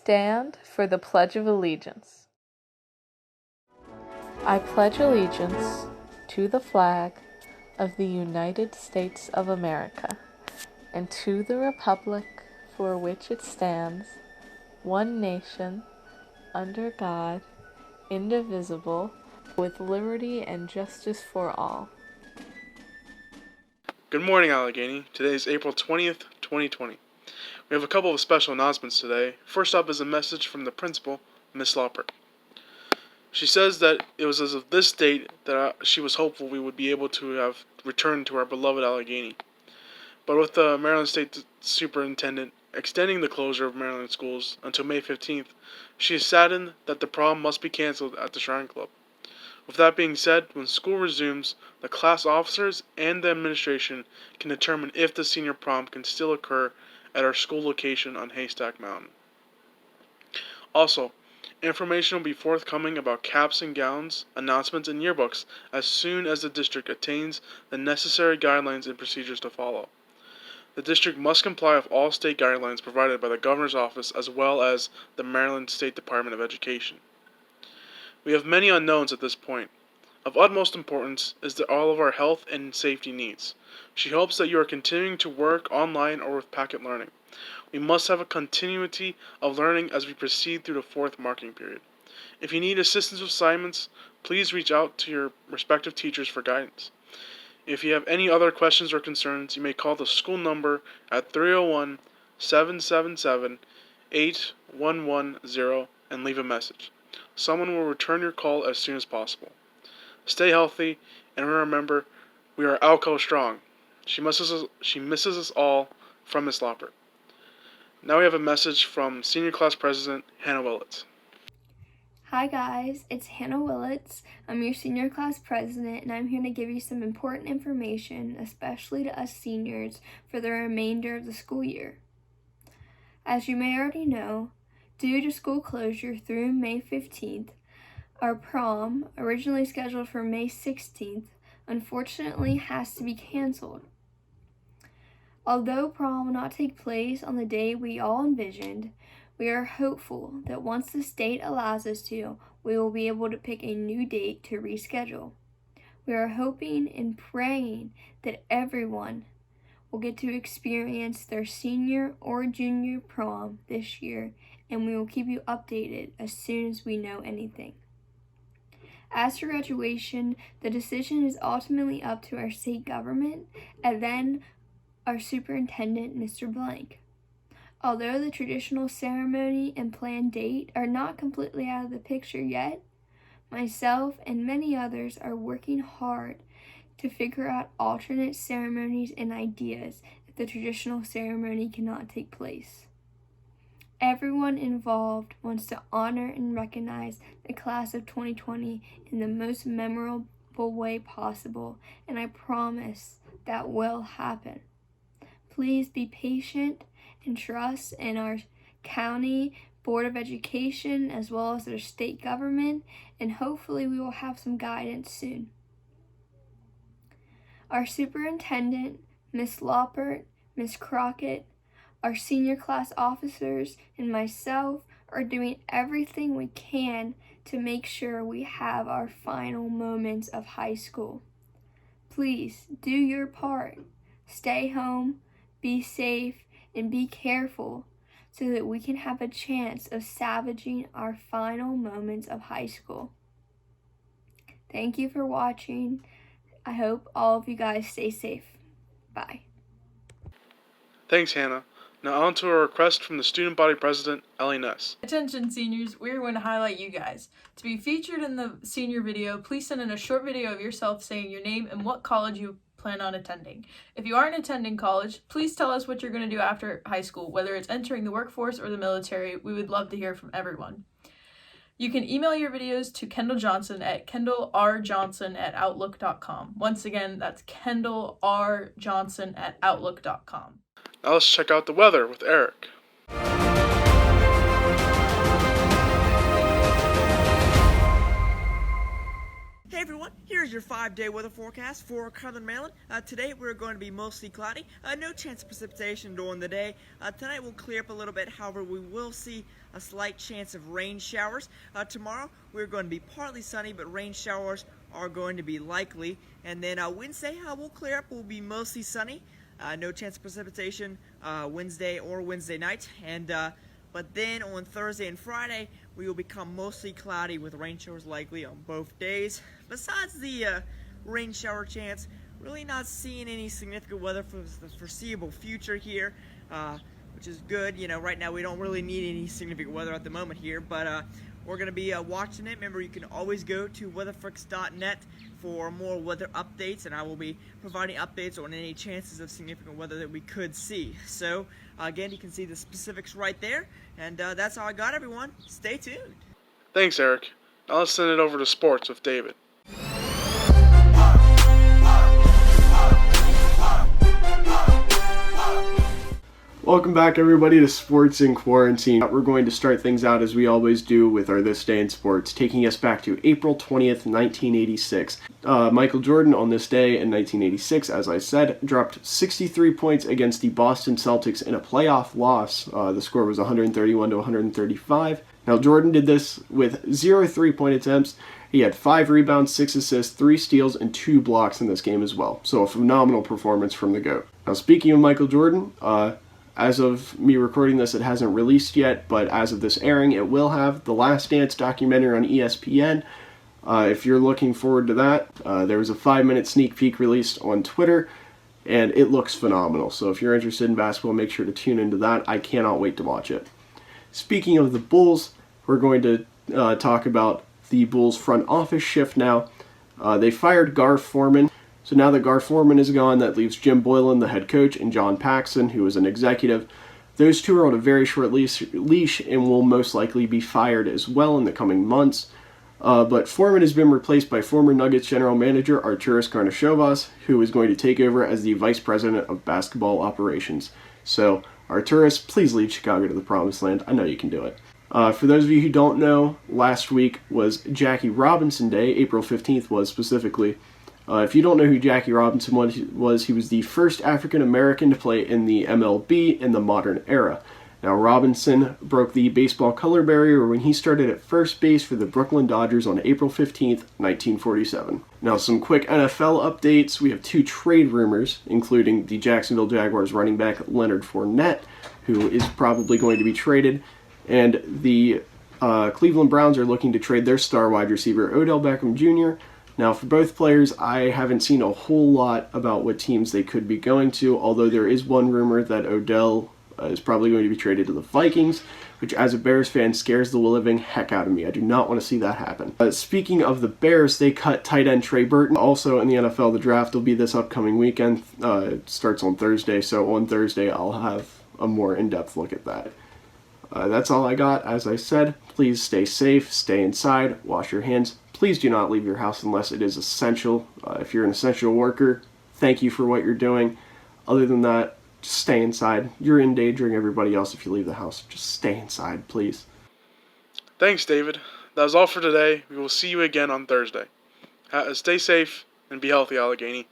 stand for the Pledge of Allegiance. I pledge allegiance to the flag of the United States of America and to the republic for which it stands, one nation, under God, indivisible, with liberty and justice for all. Good morning, Allegheny. Today is April 20th, 2020. We have a couple of special announcements today. First up is a message from the principal, Miss Laupert. She says that it was as of this date that she was hopeful we would be able to have returned to our beloved Allegheny. But with the Maryland State Superintendent extending the closure of Maryland schools until May 15th, she is saddened that the prom must be canceled at the Shrine Club. With that being said, when school resumes, the class officers and the administration can determine if the senior prom can still occur at our school location on Haystack Mountain. Also, information will be forthcoming about caps and gowns, announcements, and yearbooks as soon as the district attains the necessary guidelines and procedures to follow. The district must comply with all state guidelines provided by the Governor's Office as well as the Maryland State Department of Education. We have many unknowns at this point. Of utmost importance is all of our health and safety needs. She hopes that you are continuing to work online or with Packet Learning. We must have a continuity of learning as we proceed through the fourth marking period. If you need assistance with assignments, please reach out to your respective teachers for guidance. If you have any other questions or concerns, you may call the school number at 301-777-8110 and leave a message. Someone will return your call as soon as possible. Stay healthy, and remember, we are Alco strong. She misses us all, from Miss Laupert. Now we have a message from Senior Class President Hannah Willits. Hi guys, it's Hannah Willits. I'm your Senior Class President, and I'm here to give you some important information, especially to us seniors, for the remainder of the school year. As you may already know, due to school closure through May 15th, our prom, originally scheduled for May 16th, unfortunately has to be canceled. Although prom will not take place on the day we all envisioned, we are hopeful that once the state allows us to, we will be able to pick a new date to reschedule. We are hoping and praying that everyone will get to experience their senior or junior prom this year, and we will keep you updated as soon as we know anything. As for graduation, the decision is ultimately up to our state government and then our superintendent, Mr. Blank. Although the traditional ceremony and planned date are not completely out of the picture yet, myself and many others are working hard to figure out alternate ceremonies and ideas if the traditional ceremony cannot take place. Everyone involved wants to honor and recognize the class of 2020 in the most memorable way possible, and I promise that will happen. Please be patient and trust in our county Board of Education as well as their state government, and hopefully we will have some guidance soon. Our superintendent, Miss Laupert, Miss Crockett, our senior class officers, and myself are doing everything we can to make sure we have our final moments of high school. Please do your part. Stay home, be safe, and be careful so that we can have a chance of salvaging our final moments of high school. Thank you for watching. I hope all of you guys stay safe. Bye. Thanks, Hannah. Now on to a request from the student body president, Ellie Ness. Attention seniors, we're going to highlight you guys. To be featured in the senior video, please send in a short video of yourself saying your name and what college you plan on attending. If you aren't attending college, please tell us what you're going to do after high school, whether it's entering the workforce or the military. We would love to hear from everyone. You can email your videos to Kendall Johnson at kendallrjohnson@outlook.com. Once again, that's kendallrjohnson@outlook.com. Now let's check out the weather with Eric. Hey everyone, here's your 5-day weather forecast for Cumberland, Maryland. Today we're going to be mostly cloudy, no chance of precipitation during the day. Tonight will clear up a little bit, however we will see a slight chance of rain showers. Tomorrow we're going to be partly sunny, but rain showers are going to be likely. And then Wednesday will clear up, will be mostly sunny, no chance of precipitation Wednesday or Wednesday night. But then on Thursday and Friday, we will become mostly cloudy with rain showers likely on both days. Besides the rain shower chance, really not seeing any significant weather for the foreseeable future here, which is good. You know, right now we don't really need any significant weather at the moment here, but we're going to be watching it. Remember, you can always go to weatherfrix.net for more weather updates, and I will be providing updates on any chances of significant weather that we could see. So, again, you can see the specifics right there, and that's all I got, everyone. Stay tuned. Thanks, Eric. Now let's send it over to sports with David. Welcome back, everybody, to Sports in Quarantine. We're going to start things out as we always do with our This Day in Sports, taking us back to April 20th, 1986. Michael Jordan on this day in 1986, as I said, dropped 63 points against the Boston Celtics in a playoff loss. The score was 131 to 135. Now, Jordan did this with 0 3-point attempts. He had 5 rebounds, 6 assists, 3 steals, and 2 blocks in this game as well. So a phenomenal performance from the GOAT. Now, speaking of Michael Jordan, as of me recording this, it hasn't released yet, but as of this airing, it will have. The Last Dance documentary on ESPN. If you're looking forward to that, there was a 5-minute sneak peek released on Twitter, and it looks phenomenal. So if you're interested in basketball, make sure to tune into that. I cannot wait to watch it. Speaking of the Bulls, we're going to talk about the Bulls front office shift now. They fired Gar Forman. So now that Gar Forman is gone, that leaves Jim Boylan, the head coach, and John Paxson, who is an executive. Those two are on a very short leash and will most likely be fired as well in the coming months. But Forman has been replaced by former Nuggets general manager Arturas Karnisovas, who is going to take over as the vice president of basketball operations. So, Arturas, please lead Chicago to the promised land. I know you can do it. For those of you who don't know, last week was Jackie Robinson Day. April 15th was specifically. If you don't know who Jackie Robinson was, he was the first African-American to play in the MLB in the modern era. Now, Robinson broke the baseball color barrier when he started at first base for the Brooklyn Dodgers on April 15th, 1947. Now, some quick NFL updates. We have 2 trade rumors, including the Jacksonville Jaguars running back Leonard Fournette, who is probably going to be traded, and the Cleveland Browns are looking to trade their star wide receiver Odell Beckham Jr. Now, for both players, I haven't seen a whole lot about what teams they could be going to, although there is one rumor that Odell is probably going to be traded to the Vikings, which as a Bears fan scares the living heck out of me. I do not want to see that happen. Speaking of the Bears, they cut tight end Trey Burton. Also in the NFL, the draft will be this upcoming weekend. It starts on Thursday, so on Thursday I'll have a more in-depth look at that. That's all I got. As I said, please stay safe, stay inside, wash your hands. Please do not leave your house unless it is essential. If you're an essential worker, thank you for what you're doing. Other than that, just stay inside. You're endangering everybody else if you leave the house. Just stay inside, please. Thanks, David. That was all for today. We will see you again on Thursday. Stay safe and be healthy, Allegheny.